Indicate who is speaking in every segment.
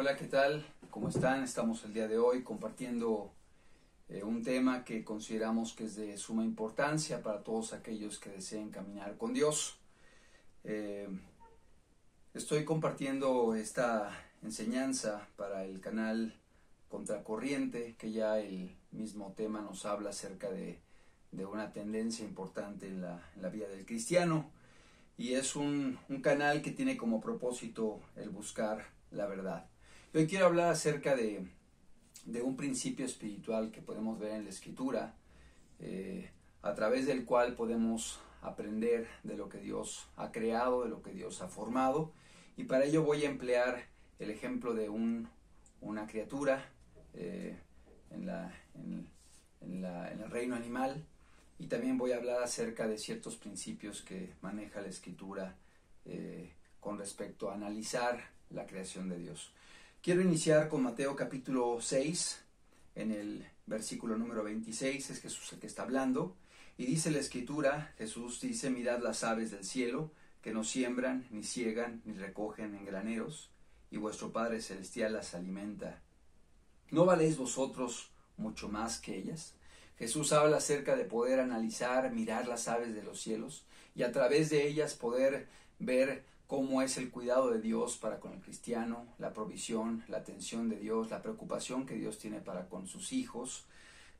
Speaker 1: Hola, ¿qué tal? ¿Cómo están? Estamos el día de hoy compartiendo un tema que consideramos que es de suma importancia para todos aquellos que deseen caminar con Dios. Eh, Estoy compartiendo esta enseñanza para el canal Contracorriente, que ya el mismo tema nos habla acerca de una tendencia importante en la vida del cristiano, y es un canal que tiene como propósito el buscar la verdad. Hoy quiero hablar acerca de un principio espiritual que podemos ver en la Escritura, a través del cual podemos aprender de lo que Dios ha creado, de lo que Dios ha formado, y para ello voy a emplear el ejemplo de una criatura en el reino animal, y también voy a hablar acerca de ciertos principios que maneja la Escritura con respecto a analizar la creación de Dios. Quiero iniciar con Mateo capítulo 6, en el versículo número 26, es Jesús el que está hablando, y dice la Escritura, Jesús dice: mirad las aves del cielo, que no siembran, ni siegan, ni recogen en graneros, y vuestro Padre Celestial las alimenta. ¿No valéis vosotros mucho más que ellas? Jesús habla acerca de poder analizar, mirar las aves de los cielos, y a través de ellas poder ver cómo es el cuidado de Dios para con el cristiano, la provisión, la atención de Dios, la preocupación que Dios tiene para con sus hijos.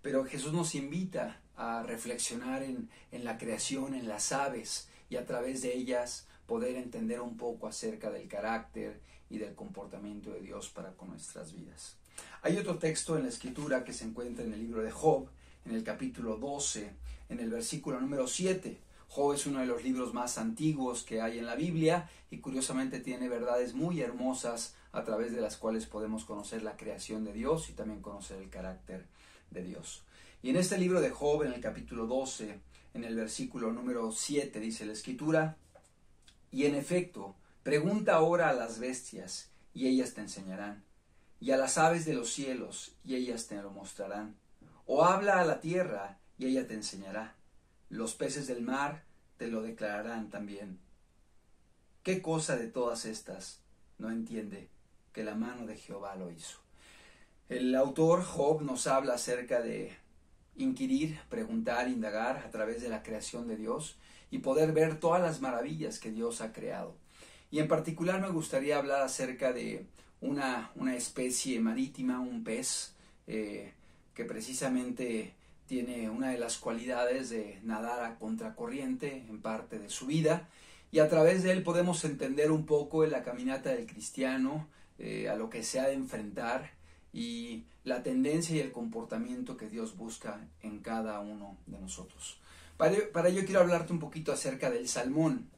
Speaker 1: Pero Jesús nos invita a reflexionar en la creación, en las aves, y a través de ellas poder entender un poco acerca del carácter y del comportamiento de Dios para con nuestras vidas. Hay otro texto en la Escritura que se encuentra en el libro de Job, en el capítulo 12, en el versículo número 7. Job es uno de los libros más antiguos que hay en la Biblia, y curiosamente tiene verdades muy hermosas a través de las cuales podemos conocer la creación de Dios y también conocer el carácter de Dios. Y en este libro de Job, en el capítulo 12, en el versículo número 7, dice la Escritura: y en efecto, pregunta ahora a las bestias, y ellas te enseñarán, y a las aves de los cielos, y ellas te lo mostrarán. O habla a la tierra, y ella te enseñará. Los peces del mar te lo declararán también. ¿Qué cosa de todas estas no entiende que la mano de Jehová lo hizo? El autor Job nos habla acerca de inquirir, preguntar, indagar a través de la creación de Dios y poder ver todas las maravillas que Dios ha creado. Y en particular me gustaría hablar acerca de una especie marítima, un pez, que precisamente tiene una de las cualidades de nadar a contracorriente en parte de su vida, y a través de él podemos entender un poco en la caminata del cristiano, a lo que se ha de enfrentar y la tendencia y el comportamiento que Dios busca en cada uno de nosotros. Para ello quiero hablarte un poquito acerca del salmón.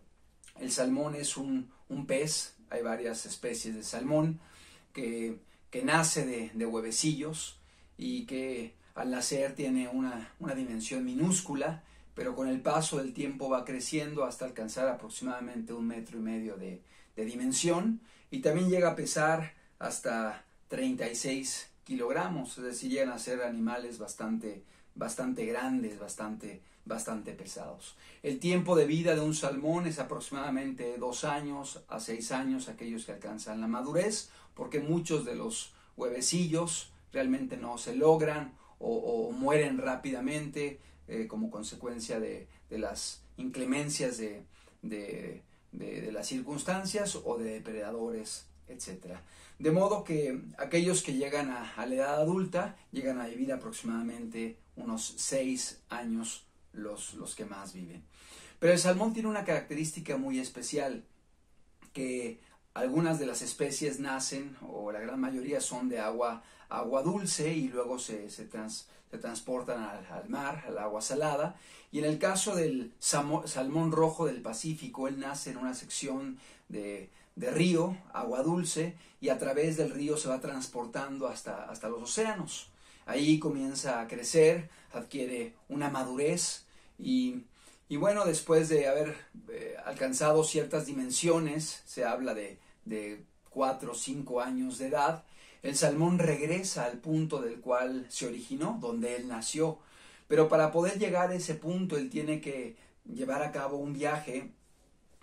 Speaker 1: El salmón es un pez, hay varias especies de salmón, que nace de huevecillos y que al nacer tiene una dimensión minúscula, pero con el paso del tiempo va creciendo hasta alcanzar aproximadamente 1,5 metros de dimensión, y también llega a pesar hasta 36 kilogramos, es decir, llegan a ser animales bastante grandes, bastante pesados. El tiempo de vida de un salmón es aproximadamente 2 años a 6 años, aquellos que alcanzan la madurez, porque muchos de los huevecillos realmente no se logran o mueren rápidamente como consecuencia de las inclemencias de las circunstancias o de depredadores, etc. De modo que aquellos que llegan a la edad adulta llegan a vivir aproximadamente unos 6 años los que más viven. Pero el salmón tiene una característica muy especial, que algunas de las especies nacen, o la gran mayoría son de agua dulce, y luego se transportan al mar, al agua salada. Y en el caso del salmón rojo del Pacífico, él nace en una sección de río, agua dulce, y a través del río se va transportando hasta los océanos. Ahí comienza a crecer, adquiere una madurez, y bueno, después de haber alcanzado ciertas dimensiones, se habla de 4 o 5 años de edad, el salmón regresa al punto del cual se originó, donde él nació. Pero para poder llegar a ese punto, él tiene que llevar a cabo un viaje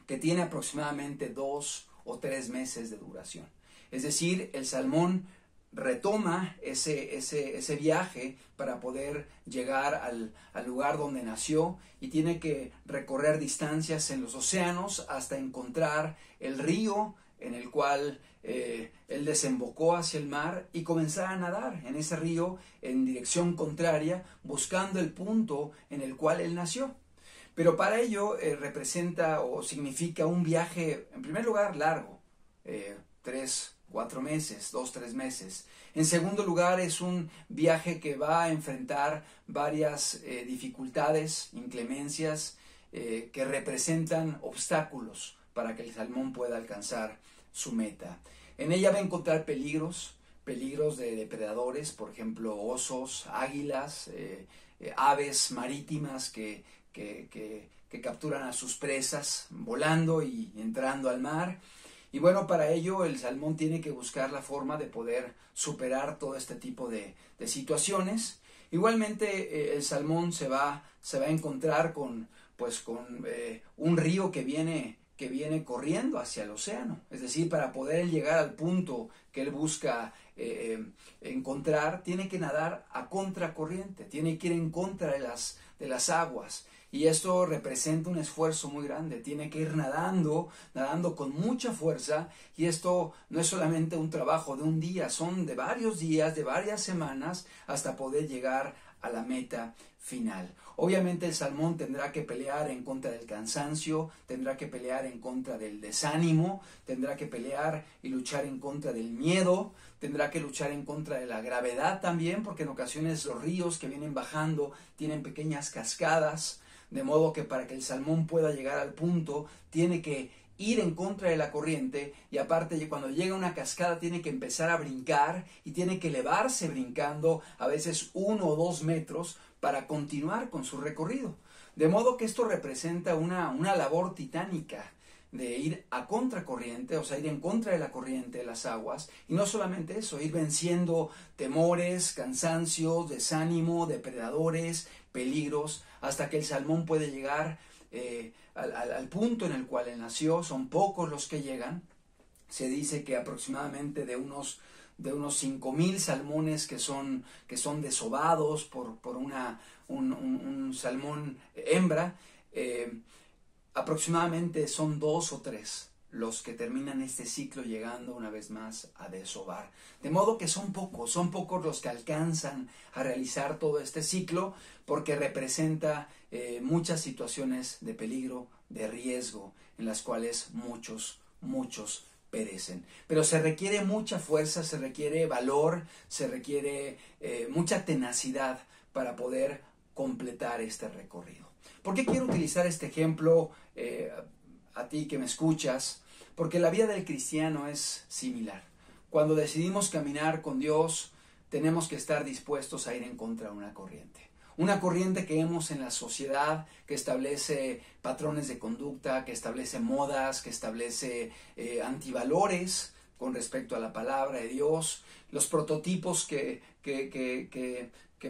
Speaker 1: que tiene aproximadamente 2 o 3 meses de duración. Es decir, el salmón retoma ese viaje para poder llegar al lugar donde nació y tiene que recorrer distancias en los océanos hasta encontrar el río en el cual él desembocó hacia el mar y comenzar a nadar en ese río en dirección contraria, buscando el punto en el cual él nació. Pero para ello representa o significa un viaje, en primer lugar, largo, 3, 4 meses, 2, 3 meses. En segundo lugar, es un viaje que va a enfrentar varias dificultades, inclemencias, que representan obstáculos para que el salmón pueda alcanzar su meta. En ella va a encontrar peligros de depredadores, por ejemplo, osos, águilas, aves marítimas que capturan a sus presas volando y entrando al mar. Y bueno, para ello el salmón tiene que buscar la forma de poder superar todo este tipo de situaciones. Igualmente el salmón se va a encontrar con un río que viene corriendo hacia el océano. Es decir, para poder llegar al punto que él busca encontrar, tiene que nadar a contracorriente, tiene que ir en contra de las aguas. Y esto representa un esfuerzo muy grande, tiene que ir nadando con mucha fuerza, y esto no es solamente un trabajo de un día, son de varios días, de varias semanas, hasta poder llegar a la meta final. Obviamente el salmón tendrá que pelear en contra del cansancio, tendrá que pelear en contra del desánimo, tendrá que pelear y luchar en contra del miedo, tendrá que luchar en contra de la gravedad también, porque en ocasiones los ríos que vienen bajando tienen pequeñas cascadas, de modo que para que el salmón pueda llegar al punto tiene que ir en contra de la corriente, y aparte cuando llega a una cascada tiene que empezar a brincar y tiene que elevarse brincando a veces 1 o 2 metros para continuar con su recorrido. De modo que esto representa una labor titánica de ir a contracorriente, o sea, ir en contra de la corriente de las aguas, y no solamente eso, ir venciendo temores, cansancio, desánimo, depredadores, peligros, hasta que el salmón puede llegar al punto en el cual él nació. Son pocos los que llegan. Se dice que aproximadamente de unos 5,000 salmones que son desovados por un salmón hembra, aproximadamente son 2 o 3 los que terminan este ciclo llegando una vez más a desovar. De modo que son pocos los que alcanzan a realizar todo este ciclo, porque representa muchas situaciones de peligro, de riesgo, en las cuales muchos perecen. Pero se requiere mucha fuerza, se requiere valor, se requiere mucha tenacidad para poder completar este recorrido. ¿Por qué quiero utilizar este ejemplo a ti que me escuchas? Porque la vida del cristiano es similar. Cuando decidimos caminar con Dios, tenemos que estar dispuestos a ir en contra de una corriente. Una corriente que vemos en la sociedad, que establece patrones de conducta, que establece modas, que establece antivalores con respecto a la palabra de Dios. Los prototipos que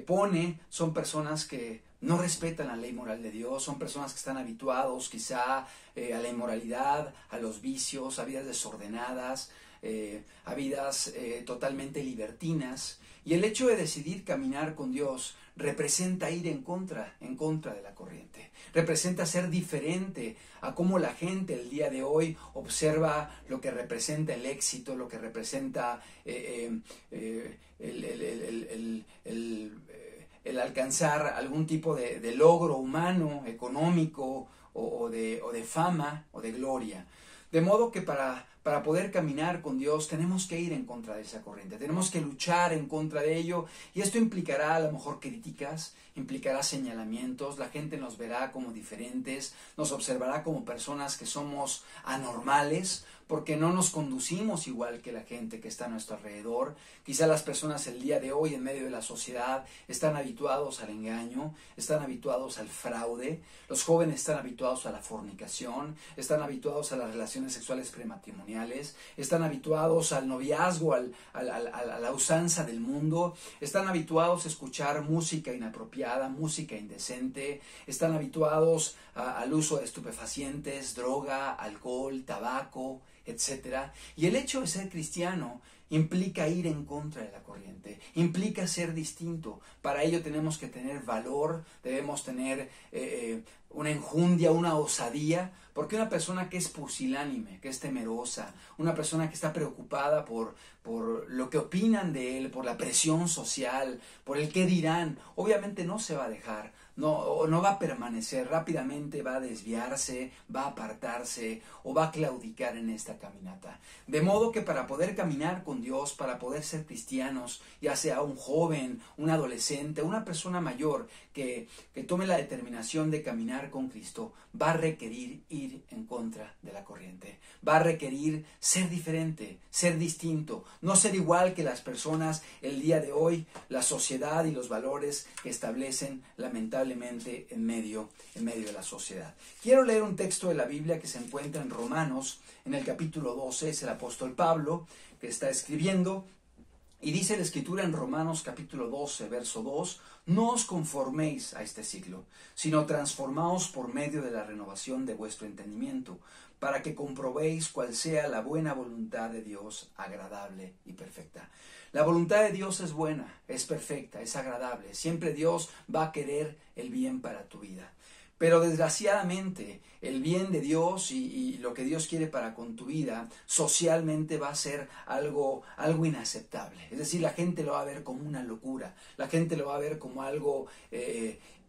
Speaker 1: pone son personas que no respetan la ley moral de Dios, son personas que están habituados quizá a la inmoralidad, a los vicios, a vidas desordenadas, a vidas totalmente libertinas. Y el hecho de decidir caminar con Dios representa ir en contra de la corriente. Representa ser diferente a cómo la gente el día de hoy observa lo que representa el éxito, lo que representa el alcanzar algún tipo de logro humano, económico o de fama o de gloria. De modo que para poder caminar con Dios tenemos que ir en contra de esa corriente, tenemos que luchar en contra de ello, y esto implicará a lo mejor críticas, implicará señalamientos, la gente nos verá como diferentes, nos observará como personas que somos anormales, porque no nos conducimos igual que la gente que está a nuestro alrededor. Quizá las personas el día de hoy en medio de la sociedad están habituados al engaño, están habituados al fraude, los jóvenes están habituados a la fornicación, están habituados a las relaciones sexuales prematrimoniales, están habituados al noviazgo, a la usanza del mundo, están habituados a escuchar música inapropiada, música indecente, están habituados al uso de estupefacientes, droga, alcohol, tabaco, etcétera. Y el hecho de ser cristiano implica ir en contra de la corriente, implica ser distinto. Para ello tenemos que tener valor, debemos tener una enjundia, una osadía, porque una persona que es pusilánime, que es temerosa, una persona que está preocupada por lo que opinan de él, por la presión social, por el qué dirán, obviamente no se va a dejar. No va a permanecer, rápidamente va a desviarse, va a apartarse o va a claudicar en esta caminata. De modo que para poder caminar con Dios, para poder ser cristianos, ya sea un joven, un adolescente, una persona mayor que tome la determinación de caminar con Cristo, va a requerir ir en contra de la corriente. Va a requerir ser diferente, ser distinto, no ser igual que las personas el día de hoy, la sociedad y los valores que establecen lamentablemente en medio de la sociedad. Quiero leer un texto de la Biblia que se encuentra en Romanos, en el capítulo 12, es el apóstol Pablo que está escribiendo, y dice la Escritura en Romanos capítulo 12, verso 2, no os conforméis a este siglo, sino transformaos por medio de la renovación de vuestro entendimiento, para que comprobéis cuál sea la buena voluntad de Dios, agradable y perfecta. La voluntad de Dios es buena, es perfecta, es agradable. Siempre Dios va a querer el bien para tu vida. Pero desgraciadamente el bien de Dios y lo que Dios quiere para con tu vida socialmente va a ser algo inaceptable. Es decir, la gente lo va a ver como una locura, la gente lo va a ver como algo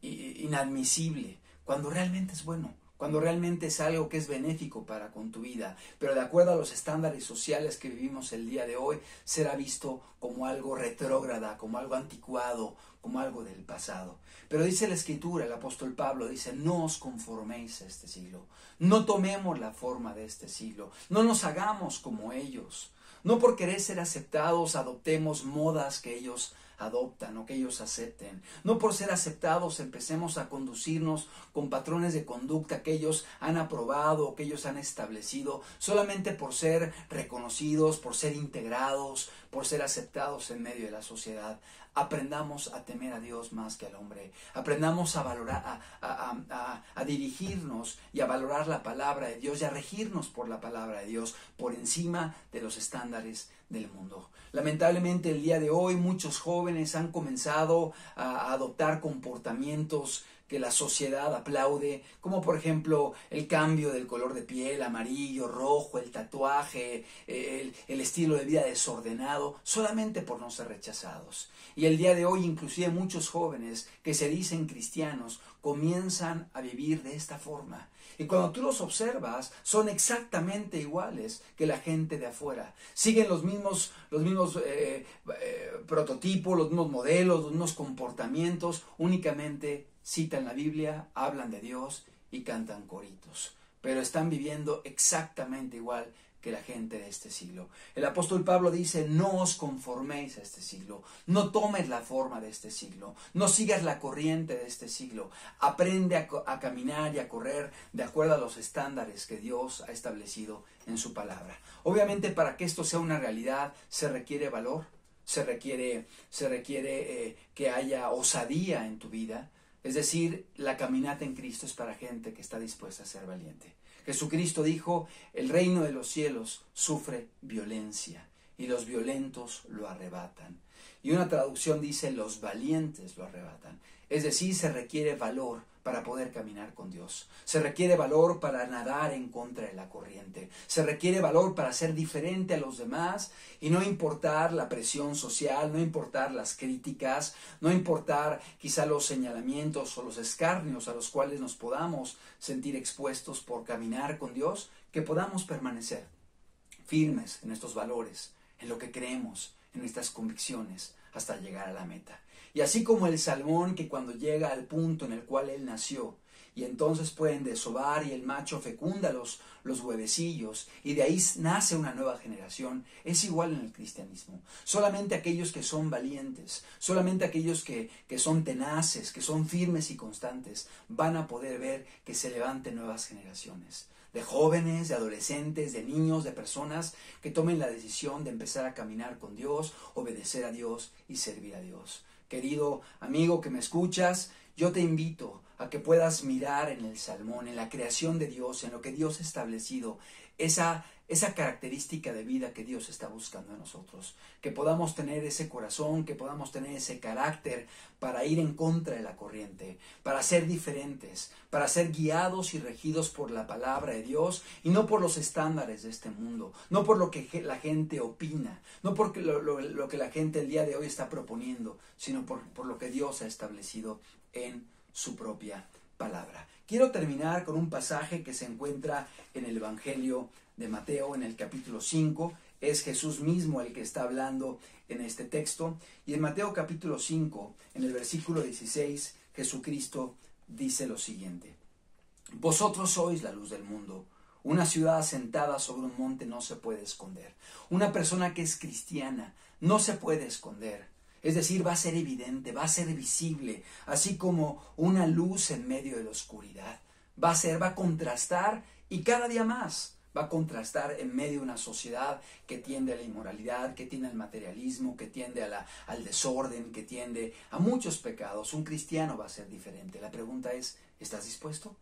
Speaker 1: inadmisible, cuando realmente es bueno, cuando realmente es algo que es benéfico para con tu vida, pero de acuerdo a los estándares sociales que vivimos el día de hoy, será visto como algo retrógrada, como algo anticuado, como algo del pasado. Pero dice la Escritura, el apóstol Pablo dice, no os conforméis a este siglo, no tomemos la forma de este siglo, no nos hagamos como ellos, no por querer ser aceptados adoptemos modas que ellos adoptan o que ellos acepten. No por ser aceptados empecemos a conducirnos con patrones de conducta que ellos han aprobado o que ellos han establecido, solamente por ser reconocidos, por ser integrados, por ser aceptados en medio de la sociedad. Aprendamos a temer a Dios más que al hombre. Aprendamos a valorar, a dirigirnos y a valorar la palabra de Dios y a regirnos por la palabra de Dios por encima de los estándares del mundo. Lamentablemente el día de hoy muchos jóvenes han comenzado a adoptar comportamientos que la sociedad aplaude, como por ejemplo el cambio del color de piel, amarillo, rojo, el tatuaje, el estilo de vida desordenado, solamente por no ser rechazados. Y el día de hoy inclusive muchos jóvenes que se dicen cristianos comienzan a vivir de esta forma. Y cuando tú los observas, son exactamente iguales que la gente de afuera. Siguen los mismos prototipos, los mismos modelos, los mismos comportamientos, únicamente citan la Biblia, hablan de Dios y cantan coritos. Pero están viviendo exactamente igual que la gente de este siglo. El apóstol Pablo dice, no os conforméis a este siglo, no tomes la forma de este siglo, no sigas la corriente de este siglo, aprende a caminar y a correr de acuerdo a los estándares que Dios ha establecido en su palabra. Obviamente para que esto sea una realidad se requiere valor, se requiere que haya osadía en tu vida, es decir, la caminata en Cristo es para gente que está dispuesta a ser valiente. Jesucristo dijo, el reino de los cielos sufre violencia y los violentos lo arrebatan. Y una traducción dice, los valientes lo arrebatan. Es decir, se requiere valor para poder caminar con Dios. Se requiere valor para nadar en contra de la corriente. Se requiere valor para ser diferente a los demás y no importar la presión social, no importar las críticas, no importar quizá los señalamientos o los escarnios a los cuales nos podamos sentir expuestos por caminar con Dios, que podamos permanecer firmes en estos valores, en lo que creemos, en nuestras convicciones, hasta llegar a la meta. Y así como el salmón que cuando llega al punto en el cual él nació, y entonces pueden desovar y el macho fecunda los huevecillos y de ahí nace una nueva generación, es igual en el cristianismo. Solamente aquellos que son valientes, solamente aquellos que son tenaces, que son firmes y constantes, van a poder ver que se levanten nuevas generaciones. De jóvenes, de adolescentes, de niños, de personas que tomen la decisión de empezar a caminar con Dios, obedecer a Dios y servir a Dios. Querido amigo que me escuchas, yo te invito a que puedas mirar en el salmón, en la creación de Dios, en lo que Dios ha establecido, esa característica de vida que Dios está buscando en nosotros, que podamos tener ese corazón, que podamos tener ese carácter para ir en contra de la corriente, para ser diferentes, para ser guiados y regidos por la palabra de Dios y no por los estándares de este mundo, no por lo que la gente opina, no por lo que la gente el día de hoy está proponiendo, sino por lo que Dios ha establecido en su propia palabra. Quiero terminar con un pasaje que se encuentra en el Evangelio de Mateo, en el capítulo 5. Es Jesús mismo el que está hablando en este texto. Y en Mateo capítulo 5, en el versículo 16, Jesucristo dice lo siguiente: Vosotros sois la luz del mundo. Una ciudad asentada sobre un monte no se puede esconder. Una persona que es cristiana no se puede esconder. Es decir, va a ser evidente, va a ser visible, así como una luz en medio de la oscuridad. Va a contrastar, y cada día más va a contrastar en medio de una sociedad que tiende a la inmoralidad, que tiende al materialismo, que tiende al desorden, que tiende a muchos pecados. Un cristiano va a ser diferente. La pregunta es, ¿estás dispuesto?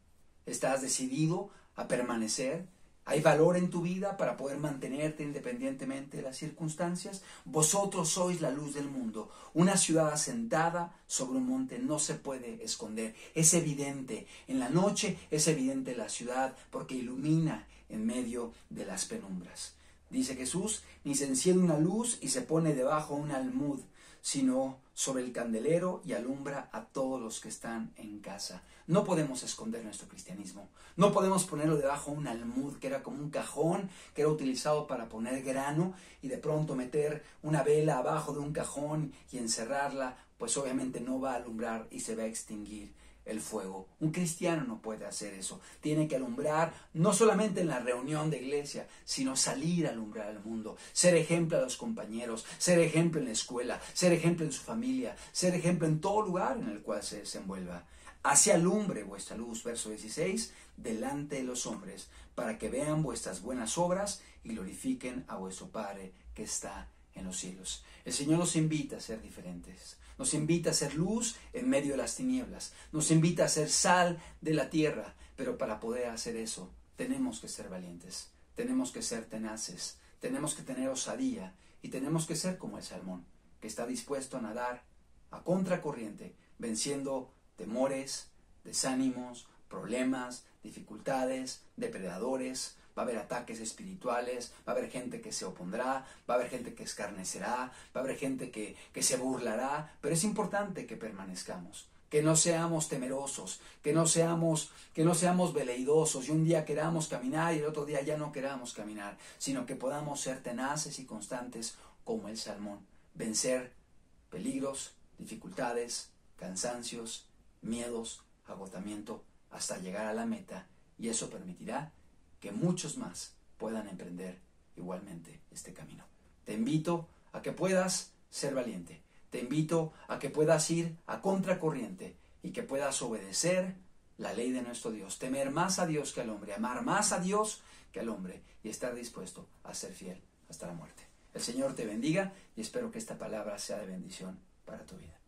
Speaker 1: ¿Estás decidido a permanecer? ¿Hay valor en tu vida para poder mantenerte independientemente de las circunstancias? Vosotros sois la luz del mundo. Una ciudad asentada sobre un monte no se puede esconder. Es evidente. En la noche es evidente la ciudad porque ilumina en medio de las penumbras. Dice Jesús, ni se enciende una luz y se pone debajo un almud, sino sobre el candelero y alumbra a todos los que están en casa. No podemos esconder nuestro cristianismo. No podemos ponerlo debajo de un almud, que era como un cajón, que era utilizado para poner grano, y de pronto meter una vela abajo de un cajón y encerrarla, pues obviamente no va a alumbrar y se va a extinguir el fuego. Un cristiano no puede hacer eso. Tiene que alumbrar no solamente en la reunión de iglesia, sino salir a alumbrar al mundo, ser ejemplo a los compañeros, ser ejemplo en la escuela, ser ejemplo en su familia, ser ejemplo en todo lugar en el cual se desenvuelva. Así alumbre vuestra luz, verso 16, delante de los hombres, para que vean vuestras buenas obras y glorifiquen a vuestro Padre que está en los cielos. El Señor nos invita a ser diferentes. Nos invita a ser luz en medio de las tinieblas. Nos invita a ser sal de la tierra. Pero para poder hacer eso, tenemos que ser valientes. Tenemos que ser tenaces. Tenemos que tener osadía. Y tenemos que ser como el salmón, que está dispuesto a nadar a contracorriente, venciendo temores, desánimos, problemas, dificultades, depredadores. Va a haber ataques espirituales, va a haber gente que se opondrá, va a haber gente que escarnecerá, va a haber gente que se burlará, pero es importante que permanezcamos, que no seamos temerosos, que no seamos veleidosos y un día queramos caminar y el otro día ya no queramos caminar, sino que podamos ser tenaces y constantes como el salmón, vencer peligros, dificultades, cansancios, miedos, agotamiento, hasta llegar a la meta, y eso permitirá que muchos más puedan emprender igualmente este camino. Te invito a que puedas ser valiente. Te invito a que puedas ir a contracorriente y que puedas obedecer la ley de nuestro Dios. Temer más a Dios que al hombre, amar más a Dios que al hombre y estar dispuesto a ser fiel hasta la muerte. El Señor te bendiga y espero que esta palabra sea de bendición para tu vida.